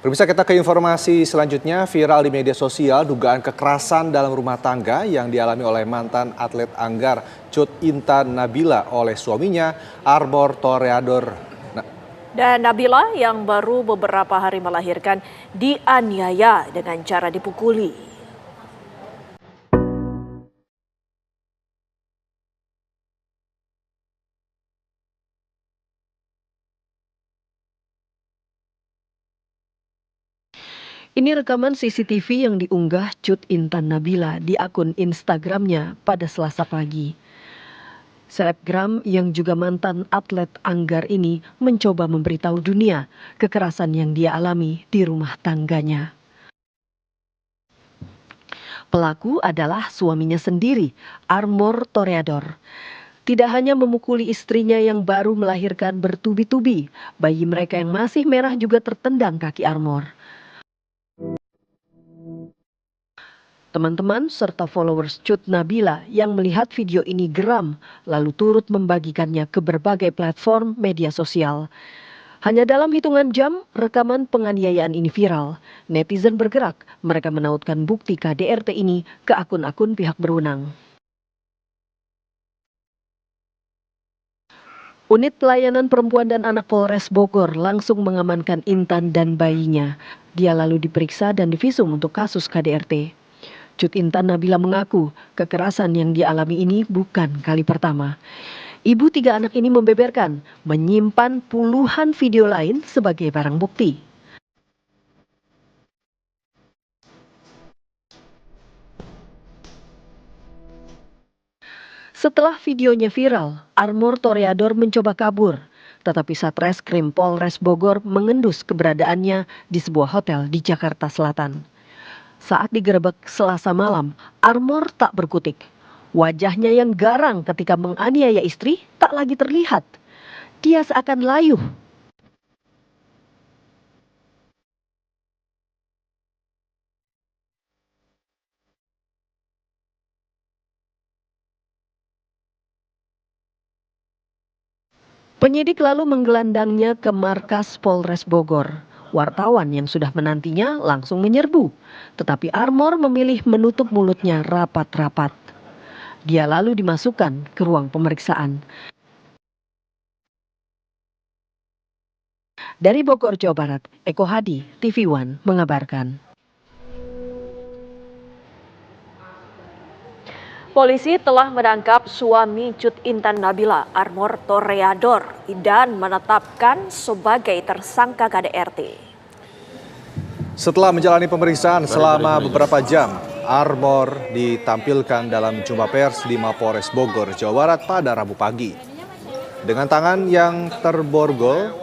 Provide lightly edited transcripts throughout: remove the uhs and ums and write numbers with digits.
Pemirsa, kita ke informasi selanjutnya. Viral di media sosial dugaan kekerasan dalam rumah tangga yang dialami oleh mantan atlet Anggar Cut Intan Nabila oleh suaminya Armor Toreador. Dan Nabila yang baru beberapa hari melahirkan dianiaya dengan cara dipukuli. Ini rekaman CCTV yang diunggah Cut Intan Nabila di akun Instagramnya pada Selasa pagi. Selebgram yang juga mantan atlet Anggar ini mencoba memberitahu dunia kekerasan yang dia alami di rumah tangganya. Pelaku adalah suaminya sendiri, Armor Toreador. Tidak hanya memukuli istrinya yang baru melahirkan bertubi-tubi, bayi mereka yang masih merah juga tertendang kaki Armor. Teman-teman serta followers Cut Nabila yang melihat video ini geram lalu turut membagikannya ke berbagai platform media sosial. Hanya dalam hitungan jam, rekaman penganiayaan ini viral. Netizen bergerak, mereka menautkan bukti KDRT ini ke akun-akun pihak berwenang. Unit Pelayanan Perempuan dan Anak Polres Bogor langsung mengamankan Intan dan bayinya. Dia lalu diperiksa dan divisum untuk kasus KDRT. Cut Intan Nabila mengaku kekerasan yang dialami ini bukan kali pertama. Ibu 3 anak ini membeberkan menyimpan puluhan video lain sebagai barang bukti. Setelah videonya viral, Armor Toreador mencoba kabur. Tetapi Satreskrim Polres Bogor mengendus keberadaannya di sebuah hotel di Jakarta Selatan. Saat digerebek Selasa malam, Armor tak berkutik. Wajahnya yang garang ketika menganiaya istri tak lagi terlihat. Dia seakan layu. Penyidik lalu menggelandangnya ke markas Polres Bogor. Wartawan yang sudah menantinya langsung menyerbu, tetapi Armor memilih menutup mulutnya rapat-rapat. Dia lalu dimasukkan ke ruang pemeriksaan. Dari Bogor, Jawa Barat, Eko Hadi, TV One mengabarkan. Polisi telah menangkap suami Cut Intan Nabila, Armor Toreador, dan menetapkan sebagai tersangka KDRT. Setelah menjalani pemeriksaan selama beberapa jam, Armor ditampilkan dalam jumpa pers di Mapolres Bogor, Jawa Barat pada Rabu pagi. Dengan tangan yang terborgol,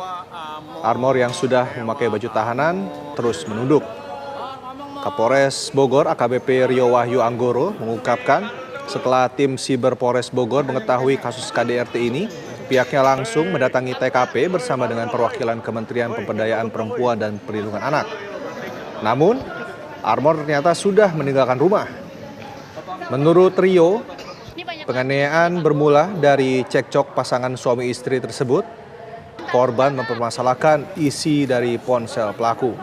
Armor yang sudah memakai baju tahanan terus menunduk. Kapolres Bogor AKBP Rio Wahyu Anggoro mengungkapkan setelah tim Siber Polres Bogor mengetahui kasus KDRT ini, pihaknya langsung mendatangi TKP bersama dengan perwakilan Kementerian Pemberdayaan Perempuan dan Perlindungan Anak. Namun, Armor ternyata sudah meninggalkan rumah. Menurut Rio, penganiayaan bermula dari cekcok pasangan suami istri tersebut. Korban mempermasalahkan isi dari ponsel pelaku.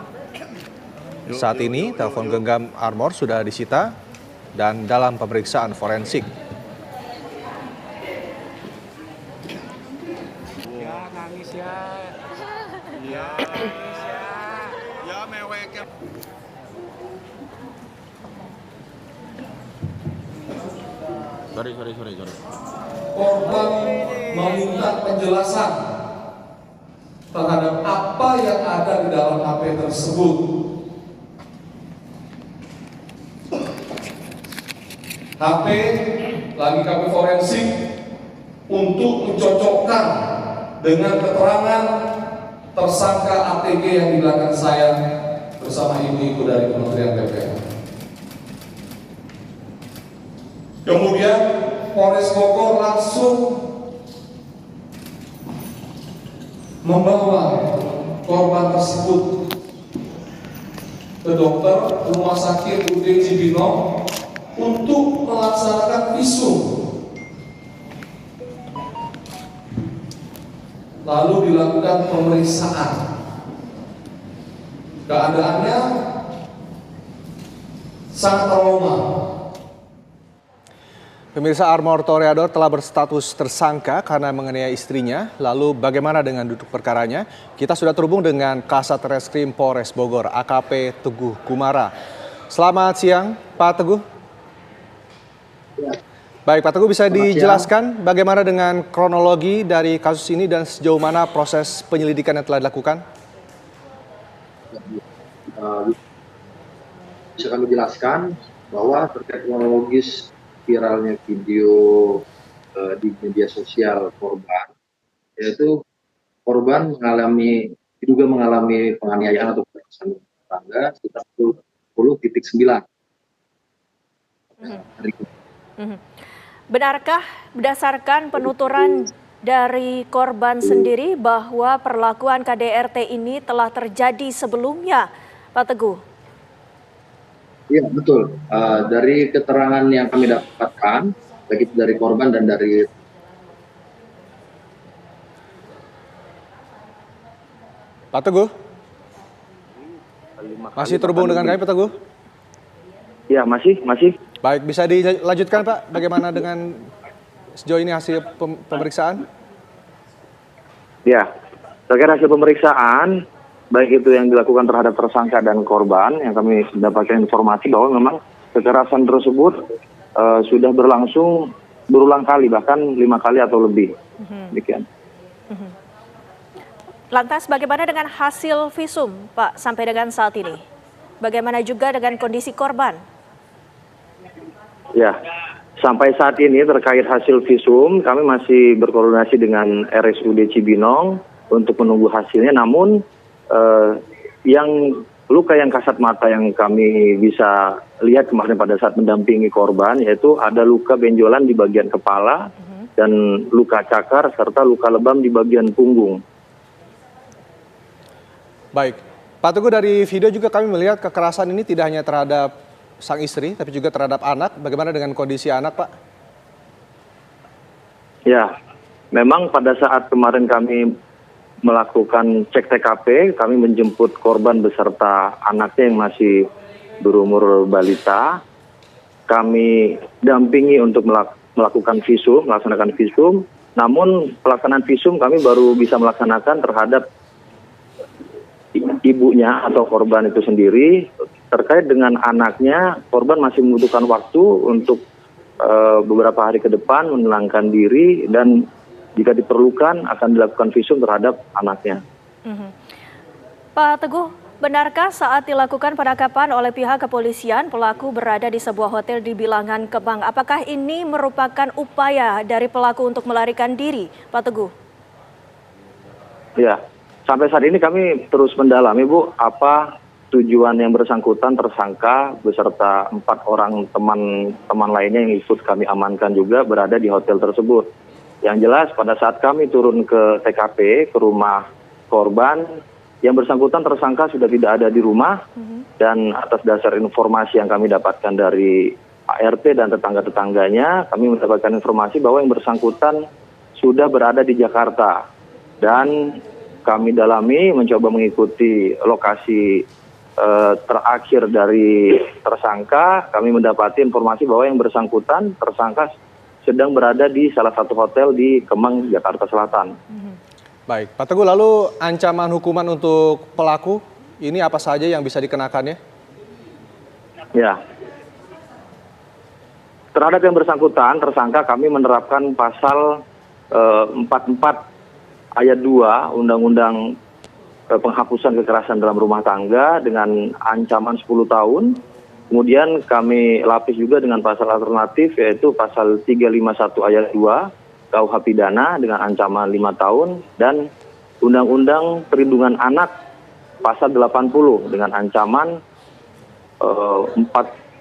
Saat ini, telepon genggam Armor sudah disita dan dalam pemeriksaan forensik. Sorry. Korban meminta penjelasan terhadap apa yang ada di dalam HP tersebut. HP lagi kami forensik untuk mencocokkan dengan keterangan tersangka ATG yang di belakang saya bersama ibu-ibu dari Kementerian PPN. Kemudian Polres Bogor langsung membawa korban tersebut ke dokter Rumah Sakit UD Cibinong untuk melaksanakan visum. Lalu dilakukan pemeriksaan. keadaannya sangat trauma. Pemirsa, Armor Toreador telah berstatus tersangka karena menganiaya istrinya. Lalu bagaimana dengan duduk perkaranya? Kita sudah terhubung dengan Kasat Reskrim Polres Bogor, AKP Teguh Kumara. Selamat siang, Pak Teguh. Baik, Pak Teguh, bisa dijelaskan bagaimana dengan kronologi dari kasus ini dan sejauh mana proses penyelidikan yang telah dilakukan? Bisa kami jelaskan bahwa terkait kronologis viralnya video di media sosial korban, yaitu korban diduga mengalami penganiayaan atau kekerasan rumah tangga sekitar 10.9. Benarkah berdasarkan penuturan dari korban sendiri bahwa perlakuan KDRT ini telah terjadi sebelumnya, Pak Teguh? Iya, betul. Dari keterangan yang kami dapatkan, baik itu dari korban dan dari Pak Teguh? Masih terhubung dengan kami, Pak Teguh? Ya, masih. Baik, bisa dilanjutkan, Pak, bagaimana dengan sejauh ini hasil pemeriksaan? Ya, terkait hasil pemeriksaan, baik itu yang dilakukan terhadap tersangka dan korban, yang kami mendapatkan informasi bahwa memang kekerasan tersebut sudah berlangsung berulang kali, bahkan 5 kali atau lebih. Demikian. Lantas bagaimana dengan hasil visum, Pak, sampai dengan saat ini? Bagaimana juga dengan kondisi korban? Ya, sampai saat ini terkait hasil visum, kami masih berkoordinasi dengan RSUD Cibinong untuk menunggu hasilnya. Namun yang luka yang kasat mata yang kami bisa lihat kemarin pada saat mendampingi korban, yaitu ada luka benjolan di bagian kepala dan luka cakar serta luka lebam di bagian punggung. Baik, Pak Teguh, dari video juga kami melihat kekerasan ini tidak hanya terhadap sang istri, tapi juga terhadap anak. Bagaimana dengan kondisi anak, Pak? Ya, memang pada saat kemarin kami melakukan cek TKP, kami menjemput korban beserta anaknya yang masih berumur balita. Kami dampingi untuk melakukan visum, melaksanakan visum. Namun pelaksanaan visum kami baru bisa melaksanakan terhadap ibunya atau korban itu sendiri. Terkait dengan anaknya, korban masih membutuhkan waktu untuk beberapa hari ke depan menenangkan diri dan jika diperlukan akan dilakukan visum terhadap anaknya. Pak Teguh, benarkah saat dilakukan penangkapan oleh pihak kepolisian pelaku berada di sebuah hotel di Bilangan, Kemang? Apakah ini merupakan upaya dari pelaku untuk melarikan diri, Pak Teguh? Ya, sampai saat ini kami terus mendalami, Bu, apa tujuan yang bersangkutan tersangka beserta 4 orang teman lainnya yang ikut kami amankan juga berada di hotel tersebut. Yang jelas pada saat kami turun ke TKP, ke rumah korban, yang bersangkutan tersangka sudah tidak ada di rumah, dan atas dasar informasi yang kami dapatkan dari ART dan tetangga-tetangganya, kami mendapatkan informasi bahwa yang bersangkutan sudah berada di Jakarta. Dan kami dalami, mencoba mengikuti lokasi terakhir dari tersangka, kami mendapati informasi bahwa yang bersangkutan tersangka sedang berada di salah satu hotel di Kemang, Jakarta Selatan. Baik, Pak Teguh, lalu ancaman hukuman untuk pelaku ini apa saja yang bisa dikenakannya? Ya, terhadap yang bersangkutan tersangka kami menerapkan pasal 44 ayat 2 Undang-Undang Penghapusan Kekerasan dalam Rumah Tangga dengan ancaman 10 tahun. Kemudian kami lapis juga dengan pasal alternatif, yaitu pasal 351 ayat 2 KUH Pidana dengan ancaman 5 tahun, dan Undang-Undang Perlindungan Anak pasal 80 dengan ancaman 4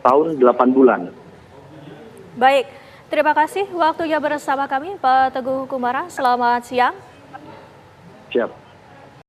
tahun 8 bulan. Baik, terima kasih waktunya bersama kami, Pak Teguh Kumara. Selamat siang. Siap.